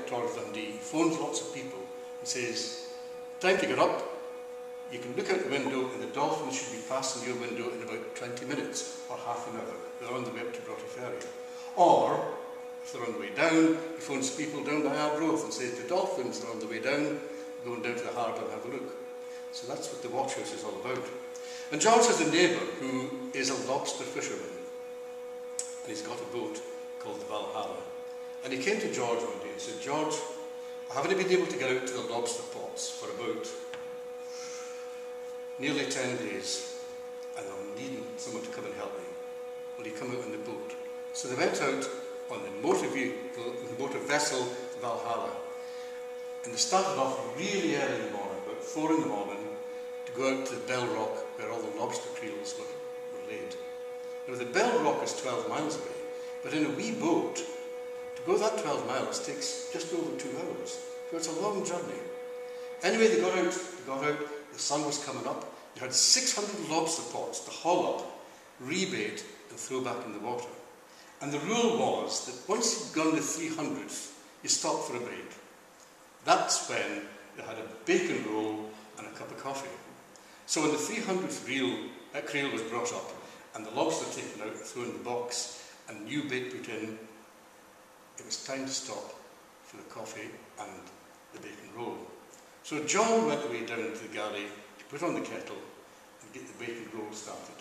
towards Dundee, he phones lots of people and says, time to get up, you can look out the window and the dolphins should be passing your window in about 20 minutes or half an hour. They're on the way up to Broughty Ferry. Or, if they're on the way down, he phones people down by Arbroath and says, the dolphins are on the way down, going down to the harbour and have a look. So that's what the watch house is all about. And George has a neighbour who is a lobster fisherman. And he's got a boat called the Valhalla. And he came to George one day and said, George, I haven't been able to get out to the lobster pots for about nearly 10 days. And I'm needing someone to come and help me. Will you come out on the boat? So they went out on the motor vehicle, the motor vessel Valhalla. And they started off really early in the morning, about 4 in the morning, to go out to the Bell Rock where all the lobster creels were laid. Now the Bell Rock is 12 miles away, but in a wee boat, to go that 12 miles takes just over 2 hours. So it's a long journey. Anyway, they got out, the sun was coming up, they had 600 lobster pots to haul up, rebait and throw back in the water. And the rule was that once you'd gone the 300th, you stopped for a break. That's when they had a bacon roll and a cup of coffee. So when the 300th creel was brought up and the lobster taken out and thrown in the box and new bait put in, it was time to stop for the coffee and the bacon roll. So John went away down to the galley to put on the kettle and get the bacon roll started.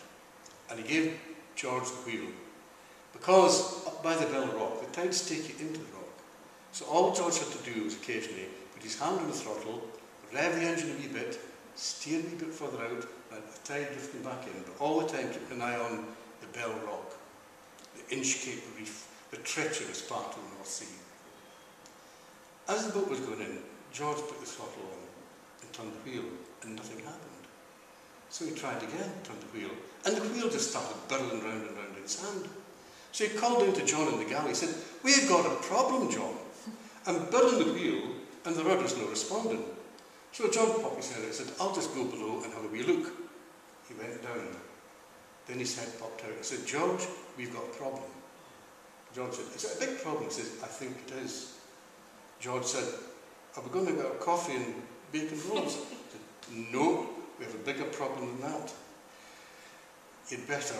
And he gave George the wheel. Because up by the Bell Rock, the tides take you into the rock. So all George had to do was occasionally put his hand on the throttle, rev the engine a wee bit, steer a wee bit further out, and the tide drifting back in. But all the time keep an eye on the Bell Rock, the Inchcape Reef, the treacherous part of the North Sea. As the boat was going in, George put the throttle on and turned the wheel, and nothing happened. So he tried again, turned the wheel, and the wheel just started burrowing round and round in his hand. So he called down to John in the galley. He said, we've got a problem, John. I'm burning the wheel and the rudder's not responding. So John popped his head out and said, I'll just go below and have a wee look. He went down. Then his head popped out and said, George, we've got a problem. George said, is it a big problem? He said, I think it is. George said, are we going to get coffee and bacon rolls? He said, no, we have a bigger problem than that. You'd better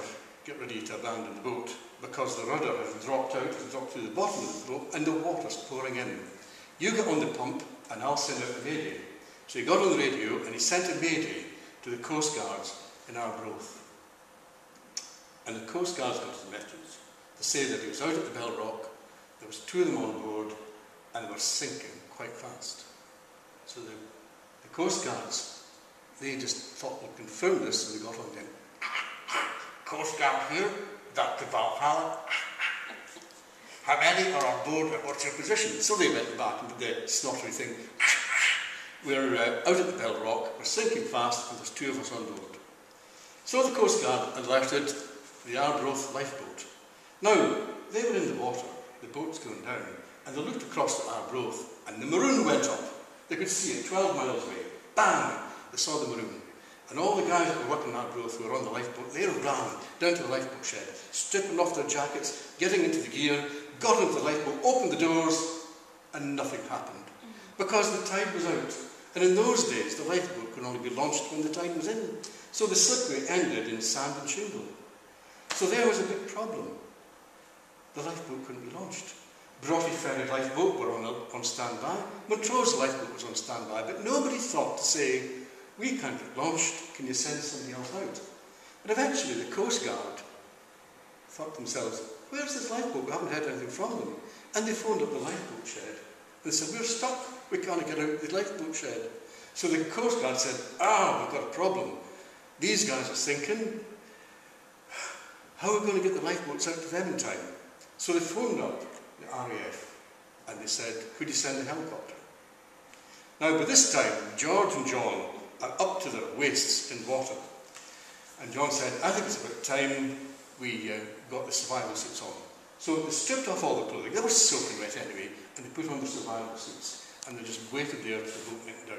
get ready to abandon the boat, because the rudder has dropped out, has dropped to the bottom of the boat, and the water's pouring in. You get on the pump, and I'll send out a mayday. So he got on the radio, and he sent a mayday to the Coast Guards in Arbroath. And the Coast Guards got the message to say that he was out at the Bell Rock, there was 2 of them on board, and they were sinking quite fast. So the Coast Guards, they just thought they'd confirm this, so they got on them. Coast Guard here, Dr. Valhalla. How many are on board and what's your position? So they went back and did the snottery thing. We're out at the Bell Rock, we're sinking fast, and there's 2 of us on board. So the Coast Guard alerted the Arbroath lifeboat. Now, they were in the water, the boat's going down, and they looked across at Arbroath, and the maroon went up. They could see it 12 miles away. Bang! They saw the maroon. And all the guys that were working in Arbroath who were on the lifeboat, they ran down to the lifeboat shed, stripping off their jackets, getting into the gear, got into the lifeboat, opened the doors, and nothing happened. Because the tide was out. And in those days, the lifeboat could only be launched when the tide was in. So the slipway ended in sand and shingle. So there was a big problem. The lifeboat couldn't be launched. Broughty Ferry lifeboat were on standby. Montrose lifeboat was on standby, but nobody thought to say, we can't get launched, can you send somebody else out? But eventually the Coast Guard thought to themselves, where's this lifeboat? We haven't heard anything from them. And they phoned up the lifeboat shed. And they said, we're stuck, we can't get out of the lifeboat shed. So the Coast Guard said, we've got a problem. These guys are sinking. How are we going to get the lifeboats out to them in time? So they phoned up the RAF and they said, could you send a helicopter? Now by this time, George and John are up to their waists in water. And John said, I think it's about time we got the survival suits on. So they stripped off all the clothing. They were soaking wet anyway, and they put on the survival suits. And they just waited there till the boat went down.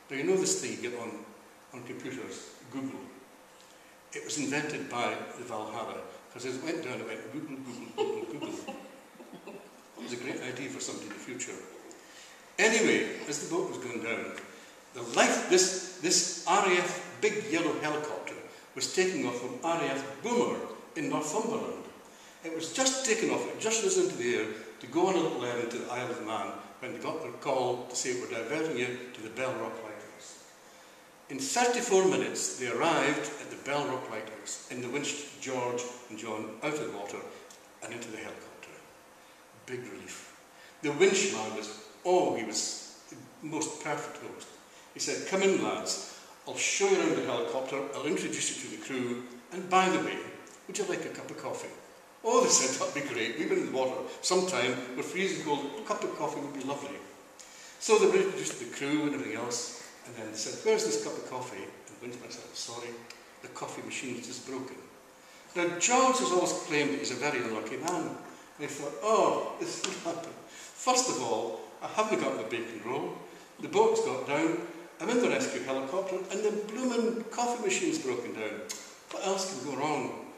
Now you know this thing you get on computers, Google. It was invented by the Valhalla, because as it went down, it went Google, Google, Google, Google. was a great idea for somebody in the future. Anyway, as the boat was going down, this RAF big yellow helicopter was taking off from RAF Boomer in Northumberland. It was just taken off, it just rose into the air to go on a little errand to the Isle of Man when they got their call to say we're diverting you to the Bell Rock Lighthouse. In 34 minutes, they arrived at the Bell Rock Lighthouse and they winched George and John out of the water and into the helicopter. Big relief. The winch man he was the most perfect host. He said, "Come in, lads, I'll show you around the helicopter, I'll introduce you to the crew, and by the way, would you like a cup of coffee?" Oh, they said, "That'd be great, we've been in the water sometime, we're freezing cold, a cup of coffee would be lovely." So they were introduced to the crew and everything else, and then they said, "Where's this cup of coffee?" And the winchman said, "Sorry, the coffee machine is just broken." Now, George has always claimed that he's a very unlucky man, and he thought, "Oh, this would happen. First of all, I haven't got my bacon roll, the boat's got down, I'm in the rescue helicopter, and the blooming coffee machine's broken down. What else can go wrong?"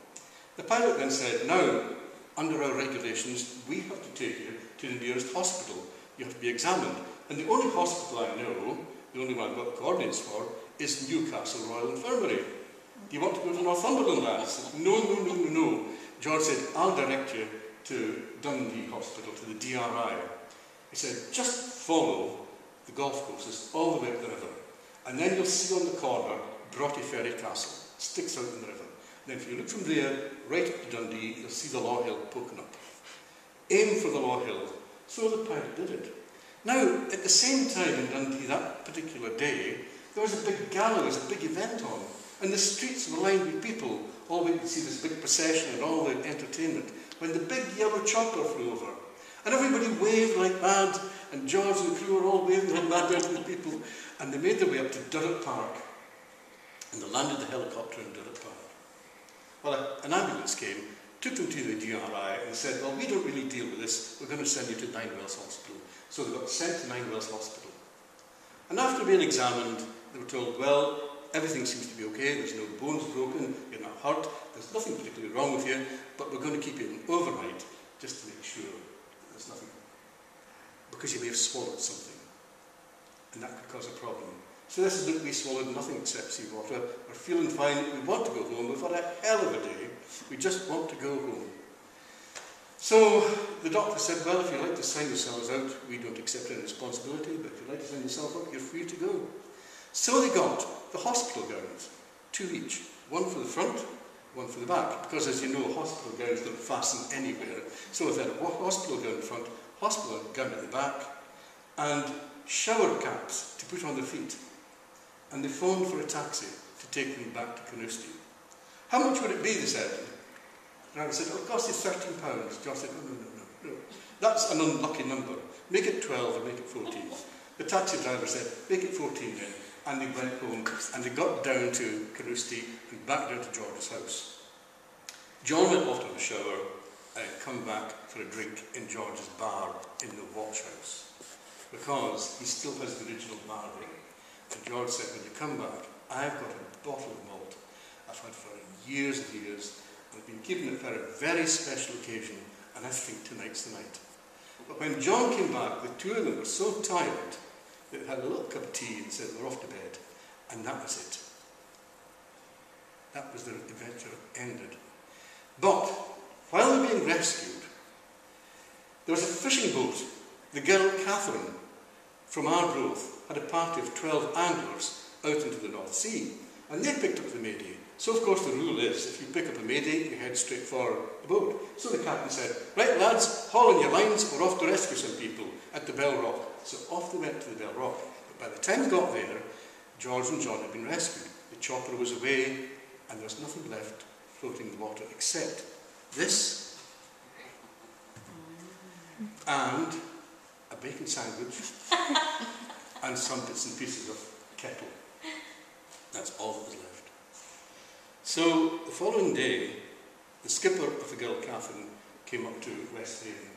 The pilot then said, "Now, under our regulations, we have to take you to the nearest hospital. You have to be examined. And the only hospital I know, the only one I've got coordinates for, is Newcastle Royal Infirmary. Do you want to go to Northumberland, lads?" "No, no, no, no, no." George said, "I'll direct you to Dundee Hospital, to the DRI. He said, "Just follow the golf courses all the way up the river, and then you'll see on the corner Broughty Ferry Castle, sticks out in the river. Then if you look from there, right up to Dundee, you'll see the Law Hill poking up. Aim for the Law Hill." So the pilot did it. Now, at the same time in Dundee that particular day, there was a big gala, there was a big event on, and the streets were lined with people, all waiting to see this big procession and all the entertainment, when the big yellow chopper flew over. And everybody waved like mad, and George and the crew were all waving like mad down to the people, and they made their way up to Durrett Park, and they landed the helicopter in Durrett Park. Well, an ambulance came, took them to the DRI, and said, "Well, we don't really deal with this, we're going to send you to Ninewells Hospital." So they got sent to Ninewells Hospital. And after being examined, they were told, "Well, everything seems to be okay, there's no bones broken, you're not hurt, there's nothing particularly wrong with you, but we're going to keep you in overnight just to make sure there's nothing, because you may have swallowed something, and that could cause a problem." So this is that we swallowed nothing except seawater, we're feeling fine, we want to go home, we've had a hell of a day, we just want to go home. So the doctor said, "Well, if you'd like to sign yourselves out, we don't accept any responsibility, but if you'd like to sign yourself out, you're free to go." So they got the hospital gowns, 2 each, one for the front, one for the back, because as you know, hospital gowns don't fasten anywhere. So they had a hospital gown in the front, hospital gown at the back, and shower caps to put on their feet. And they phoned for a taxi to take them back to Carnoustie. "How much would it be?" they said. And I said, "It'll cost you £13. George said, no. That's an unlucky number. Make it 12 or make it 14. The taxi driver said, "Make it 14 then." And they went home and they got down to Carnoustie and back down to George's house. John went off to have a shower and come back for a drink in George's bar in the watch house, because he still has the original bar there. And George said, "When you come back, I've got a bottle of malt I've had for years and years, and I've been keeping it for a very special occasion, and I think tonight's the night." But when John came back, the two of them were so tired that they had a little cup of tea and said, "We're off to bed." And that was it. That was their adventure ended. But while they were being rescued, there was a fishing boat. The girl Catherine from Arbroath had a party of 12 anglers out into the North Sea, and they picked up the Mayday. So of course the rule is, if you pick up a Mayday, you head straight for the boat. So the captain said, "Right lads, haul in your lines, we're off to rescue some people at the Bell Rock." So off they went to the Bell Rock. But by the time they got there, George and John had been rescued. The chopper was away, and there was nothing left floating in the water except this and a bacon sandwich and some bits and pieces of kettle. That's all that was left. So the following day, the skipper of the girl Catherine came up to West Haven,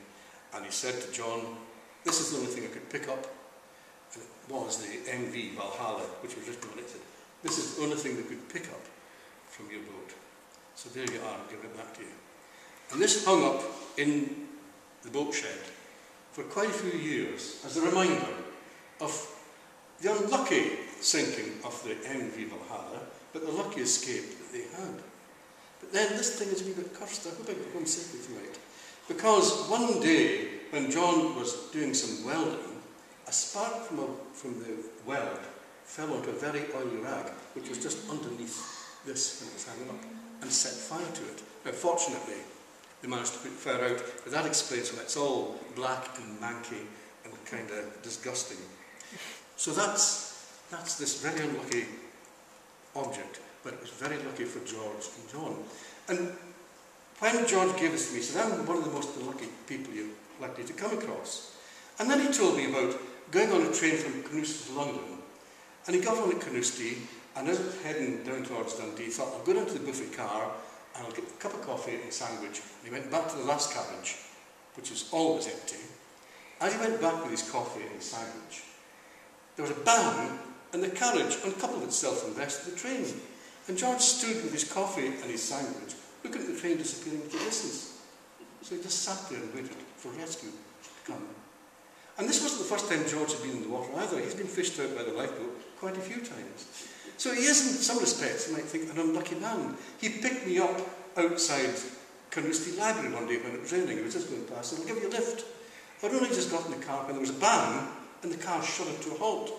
and he said to John, "This is the only thing I could pick up." And it was the MV Valhalla, which was written on it. It said, "This is the only thing they could pick up from your boat. So there you are, I'll give it back to you." And this hung up in the boat shed for quite a few years as a reminder of the unlucky sinking of the MV Valhalla, but the lucky escape that they had. But then this thing is a wee bit cursed. I hope I get home safely tonight. Because one day, when John was doing some welding, a spark from the weld fell onto a very oily rag, which was just underneath this when it was hanging up, and set fire to it. Now, fortunately, they managed to put the fire out, but that explains why it's all black and manky and kind of disgusting. So that's this very unlucky object, but it was very lucky for George and John. And when George gave this to me, he said, I'm one of the most unlucky people you're likely to come across. And then he told me about going on a train from Carnoustie to London. And he got on at Carnoustie, and as he was heading down towards Dundee, he thought, I'll go down to the buffet car, and I'll get a cup of coffee and a sandwich. And he went back to the last carriage, which is always empty. As he went back with his coffee and his sandwich, there was a bang, and the carriage uncoupled itself from the rest of the train. And George stood with his coffee and his sandwich, looking at the train disappearing into the distance. So he just sat there and waited for rescue to come. And this wasn't the first time George had been in the water either. He's been fished out by the lifeboat quite a few times. So he is, in some respects, you might think, an unlucky man. He picked me up outside Carnoustie Library one day when it was raining. He was just going past, and I'll give you a lift. I'd only just got in the car when there was a bang, and the car shuddered to a halt.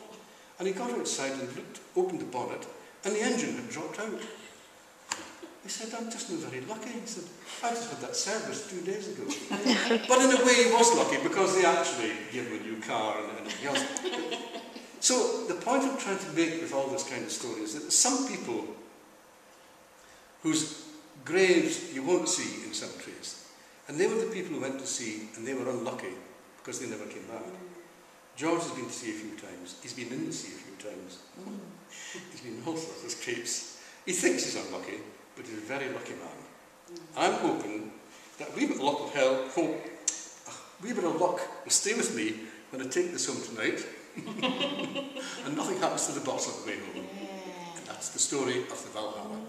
And he got outside and opened the bonnet, and the engine had dropped out. He said, I'm just not very lucky. He said, I just had that service 2 days ago. But in a way he was lucky, because they actually gave him a new car and everything else. So the point I'm trying to make with all this kind of story is that there's some people whose graves you won't see in cemeteries. And they were the people who went to sea, and they were unlucky because they never came back. George has been to sea a few times. He's been in the sea a few times. He's been in all sorts of scrapes. He thinks he's unlucky, but he's a very lucky man. I'm hoping that a wee bit of luck will stay with me when I take this home tonight, and nothing happens to the boss on the way home. And that's the story of the Valhalla.